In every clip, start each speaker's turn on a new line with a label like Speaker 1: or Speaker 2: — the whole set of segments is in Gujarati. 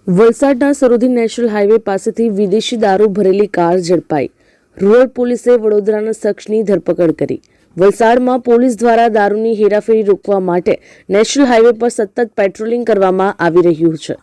Speaker 1: વલસાડના સરોદી નેશનલ હાઈવે પાસેથી વિદેશી દારૂ ભરેલી કાર ઝડપાઈ. રૂરલ પોલીસે વડોદરાના શખ્સની ધરપકડ કરી. વલસાડમાં પોલીસ દ્વારા દારૂની હેરાફેરી રોકવા માટે નેશનલ હાઈવે પર સતત પેટ્રોલિંગ કરવામાં આવી રહ્યું છે.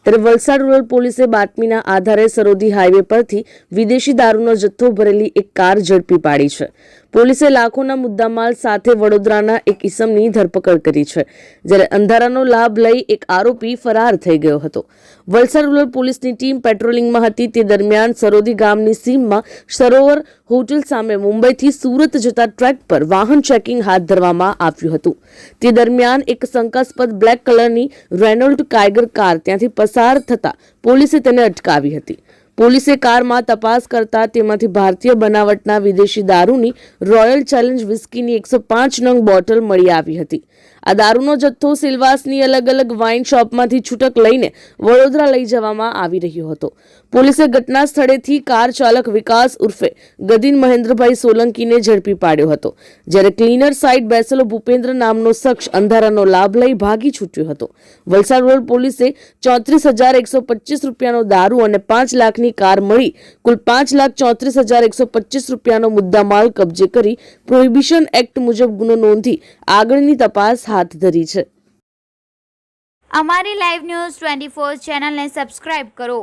Speaker 1: ત્યારે વલસાડ રૂરલ પોલીસે બાતમીના આધારે સરોદી હાઈવે પરથી વિદેશી દારૂનો જથ્થો ભરેલી એક કાર ઝડપી પાડી છે. પોલીસે લાખોના મુદ્દામાલ સાથે વડોદરાના એક ઈસમની ધરપકડ કરી છે, જ્યારે અંધારાનો લાભ લઈ એક આરોપી ફરાર થઈ ગયો હતો. વલસાડ રૂરલ પોલીસની ટીમ પેટ્રોલિંગમાં હતી તે દરમિયાન સરોદી ગામની સીમમાં સરોવર હોટલ સામે મુંબઈથી સુરત જતા ટ્રેક પર વાહન ચેકિંગ હાથ ધરવામાં આવ્યું હતું. તે દરમિયાન એક શંકાસ્પદ બ્લેક કલરની રેનોલ્ટ કાયગર કાર ત્યાંથી પસાર થતા પોલીસે તેને અટકાવી હતી. પોલીસે કારમાં તપાસ કરતા તેમાંથી ભારતીય બનાવટના વિદેશી દારૂની રોયલ ચેલેન્જ વિસ્કીની 105 નંગ બોટલ મળી આવી હતી. આ દારૂનો જથ્થો સિલવાસની અલગ અલગ વાઇન શોપમાંથી છૂટક લઈને વડોદરા લઈ જવામાં આવી રહ્યો હતો. પોલીસે ઘટના સ્થળેથી કાર ચાલક વિકાસ ઉર્ફે ગદીન મહેન્દ્રભાઈ સોલંકીને ઝડપી પાડ્યો હતો, જ્યારે ક્લીનર સાઇડ બેસેલો ભૂપેન્દ્ર નામનો શખ્સ અંધારાનો લાભ લઈ ભાગી છૂટ્યો હતો. વલસાડ રૂરલ પોલીસે 34,125 રૂપિયાનો દારૂ અને 5 લાખની કાર મળી કુલ 5,34,125 રૂપિયાનો મુદ્દામાલ કબજે કરી પ્રોહિબિશન એક્ટ મુજબ ગુનો નોંધી આગળની તપાસ હાથ ધરી છે.
Speaker 2: અમારી લાઈવ ન્યૂઝ 24 ચેનલને સબસ્ક્રાઇબ કરો.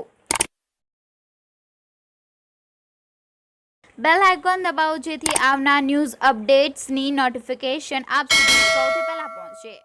Speaker 2: બેલ આઇકોન દબાવો જેથી આવનાર ન્યૂઝ અપડેટ્સની નોટિફિકેશન આપ સુધી સૌથી પહેલા પહોંચે.